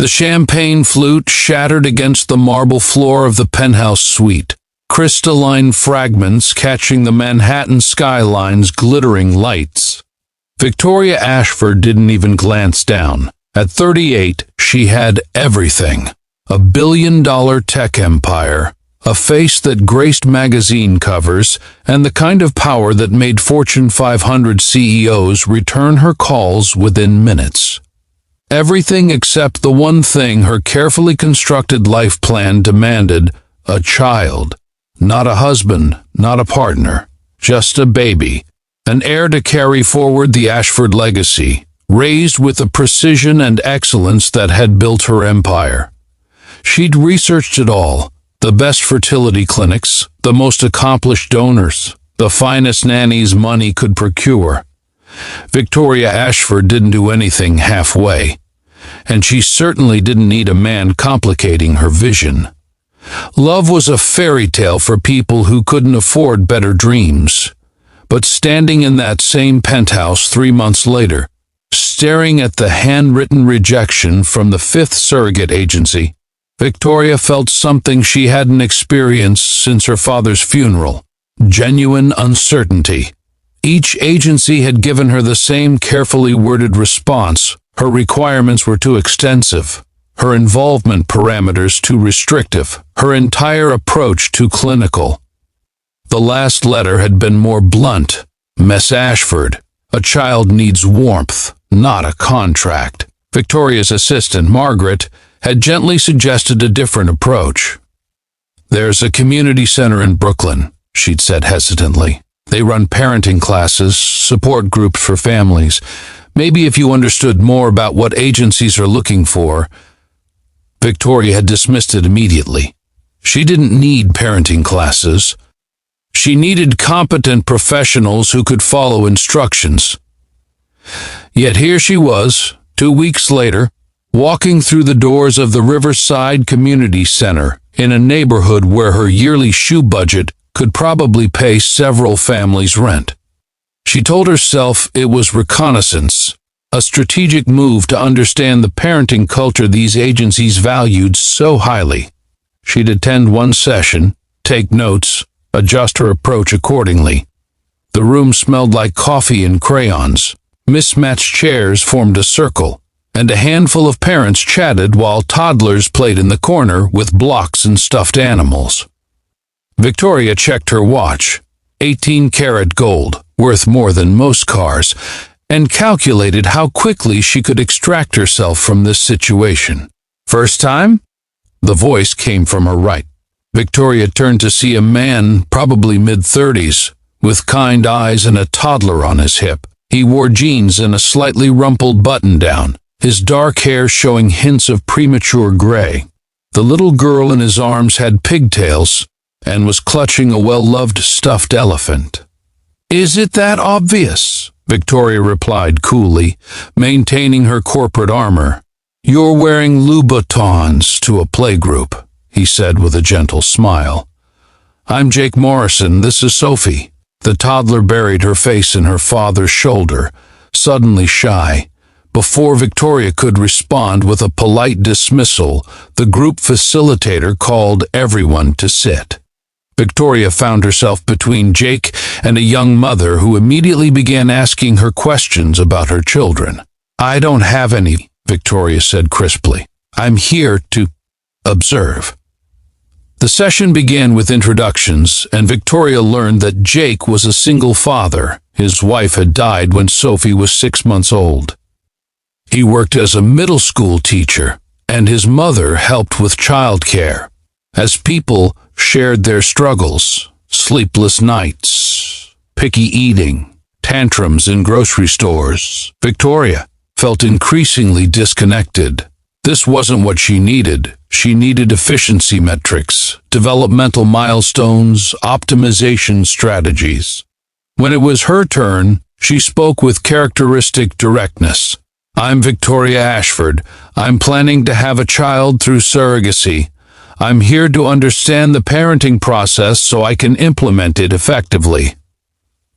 The champagne flute shattered against the marble floor of the penthouse suite, crystalline fragments catching the Manhattan skyline's glittering lights. Victoria Ashford didn't even glance down. At 38, she had everything. A billion-dollar tech empire, a face that graced magazine covers, and the kind of power that made Fortune 500 CEOs return her calls within minutes. Everything except the one thing her carefully constructed life plan demanded: a child. Not a husband, not a partner, just a baby. An heir to carry forward the Ashford legacy, raised with the precision and excellence that had built her empire. She'd researched it all: the best fertility clinics, the most accomplished donors, the finest nannies money could procure. Victoria Ashford didn't do anything halfway, and she certainly didn't need a man complicating her vision. Love was a fairy tale for people who couldn't afford better dreams. But standing in that same penthouse 3 months later, staring at the handwritten rejection from the fifth surrogate agency, Victoria felt something she hadn't experienced since her father's funeral: genuine uncertainty. Each agency had given her the same carefully worded response. Her requirements were too extensive, her involvement parameters too restrictive, her entire approach too clinical. The last letter had been more blunt. Miss Ashford, a child needs warmth, not a contract. Victoria's assistant, Margaret, had gently suggested a different approach. There's a community center in Brooklyn, she'd said hesitantly. They run parenting classes, support groups for families. Maybe if you understood more about what agencies are looking for. Victoria had dismissed it immediately. She didn't need parenting classes. She needed competent professionals who could follow instructions. Yet here she was, 2 weeks later, walking through the doors of the Riverside Community Center in a neighborhood where her yearly shoe budget could probably pay several families' rent. She told herself it was reconnaissance, a strategic move to understand the parenting culture these agencies valued so highly. She'd attend one session, take notes, adjust her approach accordingly. The room smelled like coffee and crayons. Mismatched chairs formed a circle, and a handful of parents chatted while toddlers played in the corner with blocks and stuffed animals. Victoria checked her watch, 18-karat gold, worth more than most cars, and calculated how quickly she could extract herself from this situation. First time? The voice came from her right. Victoria turned to see a man, probably mid-30s, with kind eyes and a toddler on his hip. He wore jeans and a slightly rumpled button-down, his dark hair showing hints of premature gray. The little girl in his arms had pigtails and was clutching a well-loved stuffed elephant. "Is it that obvious?" Victoria replied coolly, maintaining her corporate armor. "You're wearing Louboutins to a playgroup," he said with a gentle smile. "I'm Jake Morrison, this is Sophie." The toddler buried her face in her father's shoulder, suddenly shy. Before Victoria could respond with a polite dismissal, the group facilitator called everyone to sit. Victoria found herself between Jake and a young mother who immediately began asking her questions about her children. "I don't have any," Victoria said crisply. "I'm here to observe." The session began with introductions, and Victoria learned that Jake was a single father. His wife had died when Sophie was 6 months old. He worked as a middle school teacher, and his mother helped with childcare. As people shared their struggles, sleepless nights, picky eating, tantrums in grocery stores, Victoria felt increasingly disconnected. This wasn't what she needed. She needed efficiency metrics, developmental milestones, optimization strategies. When it was her turn, she spoke with characteristic directness. "I'm Victoria Ashford. I'm planning to have a child through surrogacy. I'm here to understand the parenting process so I can implement it effectively."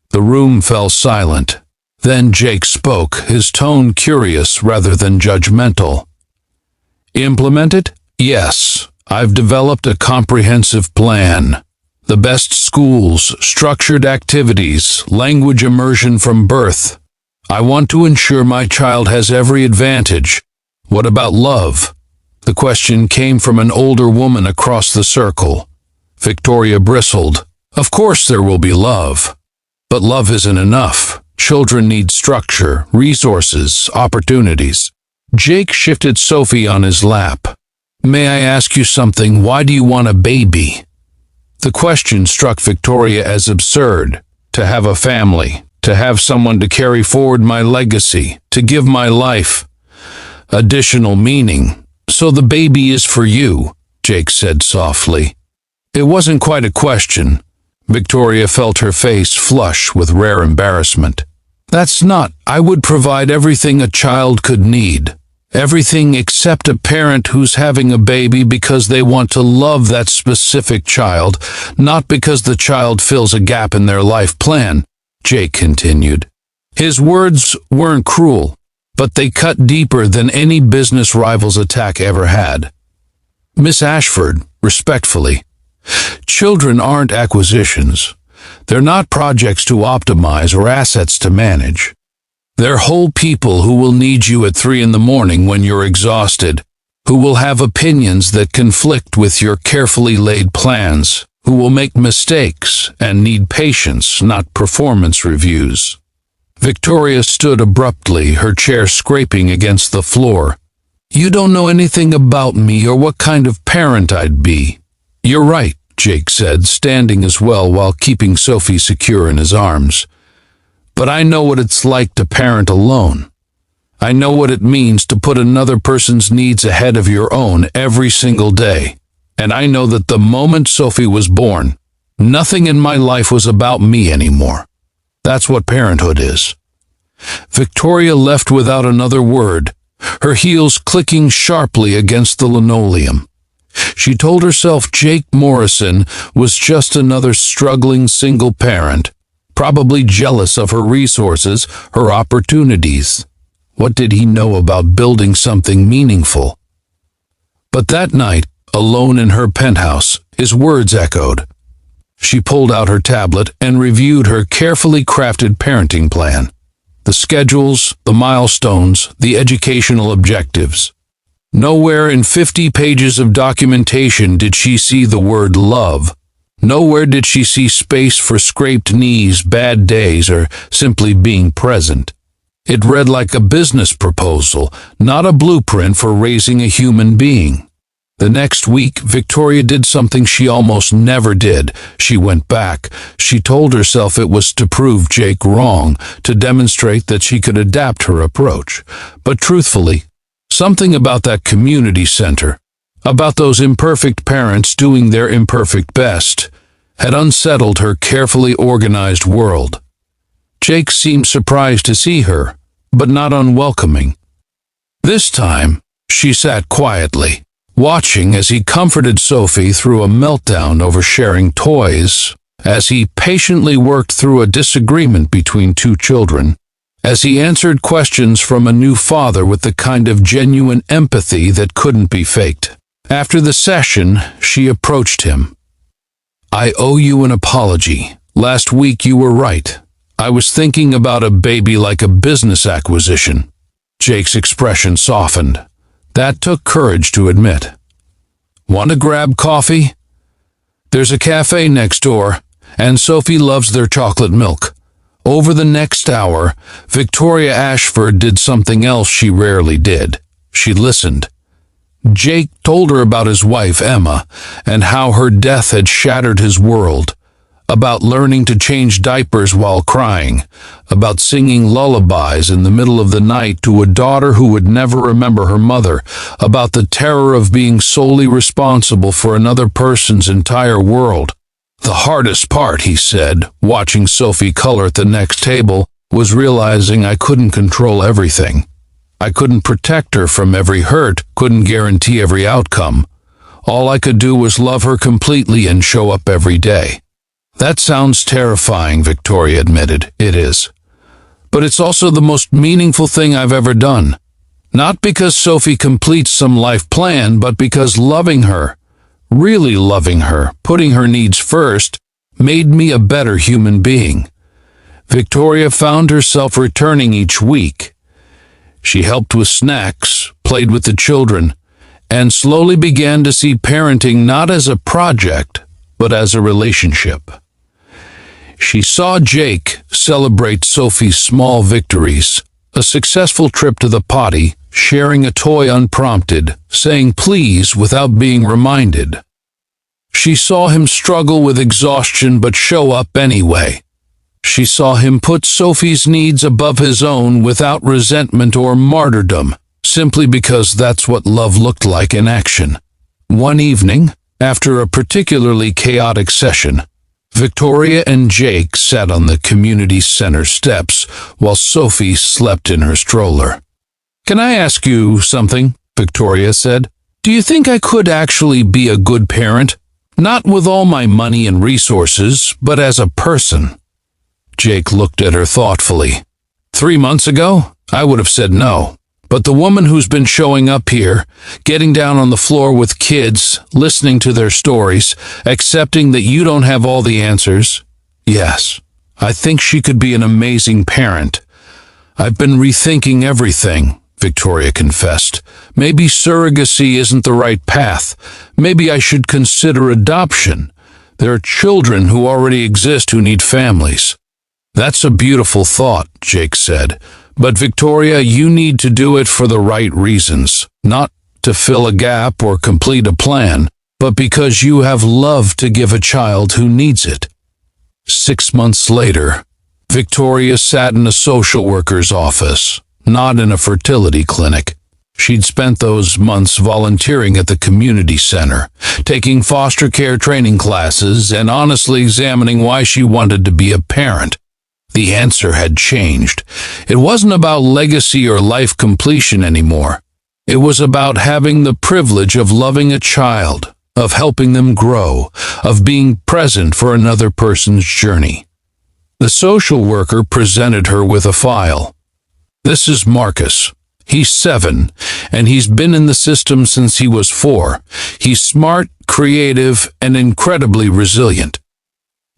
The room fell silent. Then Jake spoke, his tone curious rather than judgmental. Implement it? Yes. I've developed a comprehensive plan. The best schools, structured activities, language immersion from birth. I want to ensure my child has every advantage. What about love? The question came from an older woman across the circle. Victoria bristled. Of course there will be love. But love isn't enough. Children need structure, resources, opportunities. Jake shifted Sophie on his lap. May I ask you something? Why do you want a baby? The question struck Victoria as absurd. To have a family, to have someone to carry forward my legacy, to give my life additional meaning. So the baby is for you, Jake said softly. It wasn't quite a question. Victoria felt her face flush with rare embarrassment. That's not. I would provide everything a child could need. Everything except a parent who's having a baby because they want to love that specific child, not because the child fills a gap in their life plan, Jake continued. His words weren't cruel, but they cut deeper than any business rival's attack ever had. Miss Ashford, respectfully, children aren't acquisitions. They're not projects to optimize or assets to manage. They're whole people who will need you at 3 a.m. when you're exhausted, who will have opinions that conflict with your carefully laid plans, who will make mistakes and need patience, not performance reviews. Victoria stood abruptly, her chair scraping against the floor. You don't know anything about me or what kind of parent I'd be. You're right, Jake said, standing as well while keeping Sophie secure in his arms. But I know what it's like to parent alone. I know what it means to put another person's needs ahead of your own every single day. And I know that the moment Sophie was born, nothing in my life was about me anymore. That's what parenthood is. Victoria left without another word, her heels clicking sharply against the linoleum. She told herself Jake Morrison was just another struggling single parent, probably jealous of her resources, her opportunities. What did he know about building something meaningful? But that night, alone in her penthouse, his words echoed. She pulled out her tablet and reviewed her carefully crafted parenting plan. The schedules, the milestones, the educational objectives. Nowhere in 50 pages of documentation did she see the word love. Nowhere did she see space for scraped knees, bad days, or simply being present. It read like a business proposal, not a blueprint for raising a human being. The next week, Victoria did something she almost never did. She went back. She told herself it was to prove Jake wrong, to demonstrate that she could adapt her approach. But truthfully, something about that community center, about those imperfect parents doing their imperfect best, had unsettled her carefully organized world. Jake seemed surprised to see her, but not unwelcoming. This time, she sat quietly, watching as he comforted Sophie through a meltdown over sharing toys, as he patiently worked through a disagreement between two children, as he answered questions from a new father with the kind of genuine empathy that couldn't be faked. After the session, she approached him. I owe you an apology. Last week you were right. I was thinking about a baby like a business acquisition. Jake's expression softened. That took courage to admit. Want to grab coffee? There's a cafe next door, and Sophie loves their chocolate milk. Over the next hour, Victoria Ashford did something else she rarely did. She listened. Jake told her about his wife, Emma, and how her death had shattered his world, about learning to change diapers while crying, about singing lullabies in the middle of the night to a daughter who would never remember her mother, about the terror of being solely responsible for another person's entire world. The hardest part, he said, watching Sophie color at the next table, was realizing I couldn't control everything. I couldn't protect her from every hurt, couldn't guarantee every outcome. All I could do was love her completely and show up every day. That sounds terrifying, Victoria admitted. It is. But it's also the most meaningful thing I've ever done. Not because Sophie completes some life plan, but because loving her, really loving her, putting her needs first, made me a better human being. Victoria found herself returning each week. She helped with snacks, played with the children, and slowly began to see parenting not as a project, but as a relationship. She saw Jake celebrate Sophie's small victories, a successful trip to the potty, sharing a toy unprompted, saying please without being reminded. She saw him struggle with exhaustion but show up anyway. She saw him put Sophie's needs above his own without resentment or martyrdom, simply because that's what love looked like in action. One evening, after a particularly chaotic session, Victoria and Jake sat on the community center steps while Sophie slept in her stroller. "Can I ask you something?" Victoria said. "Do you think I could actually be a good parent? Not with all my money and resources, but as a person." Jake looked at her thoughtfully. 3 months ago, I would have said no. But the woman who's been showing up here, getting down on the floor with kids, listening to their stories, accepting that you don't have all the answers, yes, I think she could be an amazing parent. I've been rethinking everything, Victoria confessed. Maybe surrogacy isn't the right path. Maybe I should consider adoption. There are children who already exist who need families. That's a beautiful thought, Jake said. But Victoria, you need to do it for the right reasons, not to fill a gap or complete a plan, but because you have love to give a child who needs it. 6 months later, Victoria sat in a social worker's office, not in a fertility clinic. She'd spent those months volunteering at the community center, taking foster care training classes and honestly examining why she wanted to be a parent. The answer had changed. It wasn't about legacy or life completion anymore. It was about having the privilege of loving a child, of helping them grow, of being present for another person's journey. The social worker presented her with a file. "This is Marcus. He's 7, and he's been in the system since he was 4. He's smart, creative, and incredibly resilient.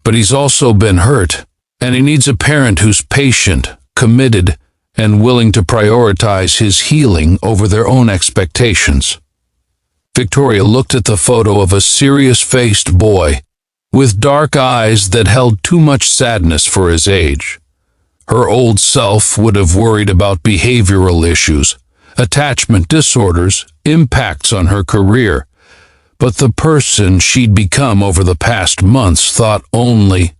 But he's also been hurt. And he needs a parent who's patient, committed, and willing to prioritize his healing over their own expectations." Victoria looked at the photo of a serious-faced boy with dark eyes that held too much sadness for his age. Her old self would have worried about behavioral issues, attachment disorders, impacts on her career. But the person she'd become over the past months thought only,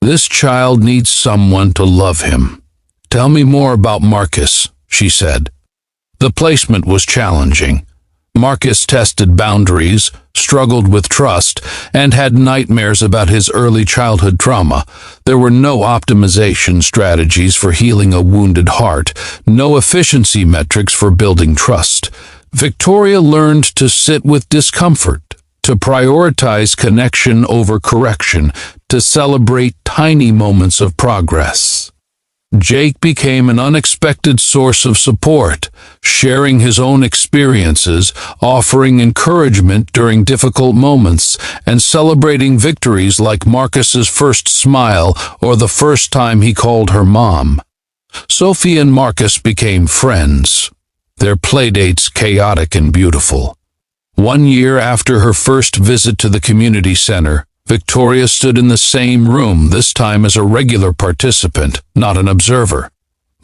"This child needs someone to love him." "Tell me more about Marcus," she said. The placement was challenging. Marcus tested boundaries, struggled with trust, and had nightmares about his early childhood trauma. There were no optimization strategies for healing a wounded heart, no efficiency metrics for building trust. Victoria learned to sit with discomfort, to prioritize connection over correction, to celebrate tiny moments of progress. Jake became an unexpected source of support, sharing his own experiences, offering encouragement during difficult moments, and celebrating victories like Marcus's first smile or the first time he called her mom. Sophie and Marcus became friends, their playdates chaotic and beautiful. 1 year after her first visit to the community center, Victoria stood in the same room, this time as a regular participant, not an observer.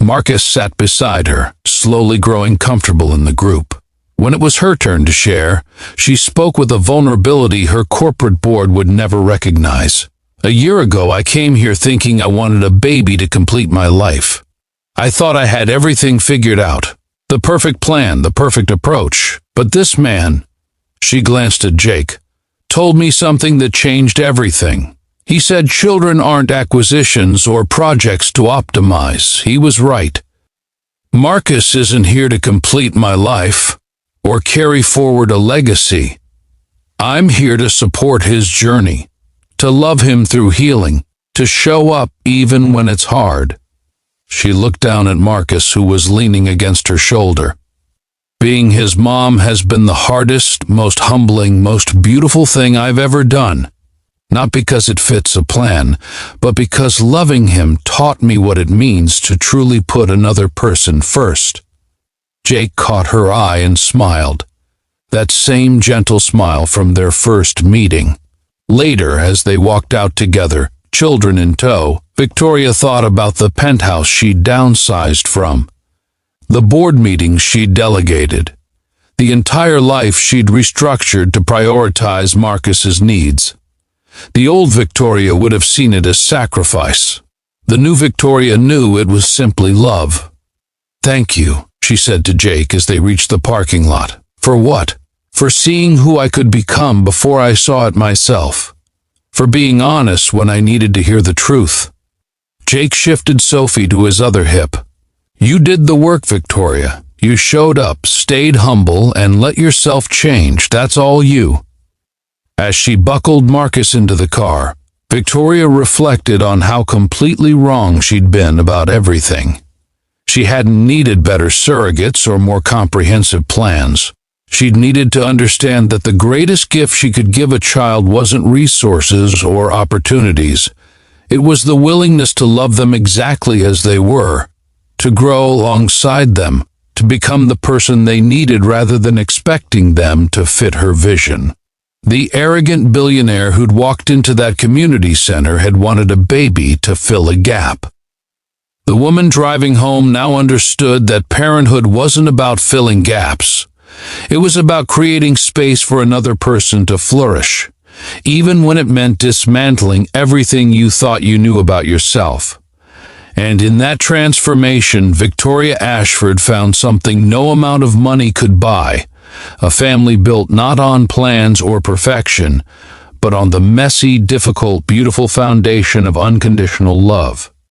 Marcus sat beside her, slowly growing comfortable in the group. When it was her turn to share, she spoke with a vulnerability her corporate board would never recognize. "A year ago, I came here thinking I wanted a baby to complete my life. I thought I had everything figured out, the perfect plan, the perfect approach. But this man," she glanced at Jake, "told me something that changed everything. He said children aren't acquisitions or projects to optimize. He was right. Marcus isn't here to complete my life or carry forward a legacy. I'm here to support his journey, to love him through healing, to show up even when it's hard." She looked down at Marcus, who was leaning against her shoulder. Being his mom has been the hardest, most humbling, most beautiful thing I've ever done. Not because it fits a plan, but because loving him taught me what it means to truly put another person first. Jake caught her eye and smiled. That same gentle smile from their first meeting. Later, as they walked out together, children in tow, Victoria thought about the penthouse she'd downsized from, the board meetings she'd delegated, the entire life she'd restructured to prioritize Marcus's needs. The old Victoria would have seen it as sacrifice. The new Victoria knew it was simply love. "Thank you," she said to Jake as they reached the parking lot. "For what? For seeing who I could become before I saw it myself. For being honest when I needed to hear the truth." Jake shifted Sophie to his other hip. "You did the work, Victoria. You showed up, stayed humble, and let yourself change. That's all you." As she buckled Marcus into the car, Victoria reflected on how completely wrong she'd been about everything. She hadn't needed better surrogates or more comprehensive plans. She'd needed to understand that the greatest gift she could give a child wasn't resources or opportunities. It was the willingness to love them exactly as they were, to grow alongside them, to become the person they needed rather than expecting them to fit her vision. The arrogant billionaire who'd walked into that community center had wanted a baby to fill a gap. The woman driving home now understood that parenthood wasn't about filling gaps. It was about creating space for another person to flourish, even when it meant dismantling everything you thought you knew about yourself. And in that transformation, Victoria Ashford found something no amount of money could buy, a family built not on plans or perfection, but on the messy, difficult, beautiful foundation of unconditional love.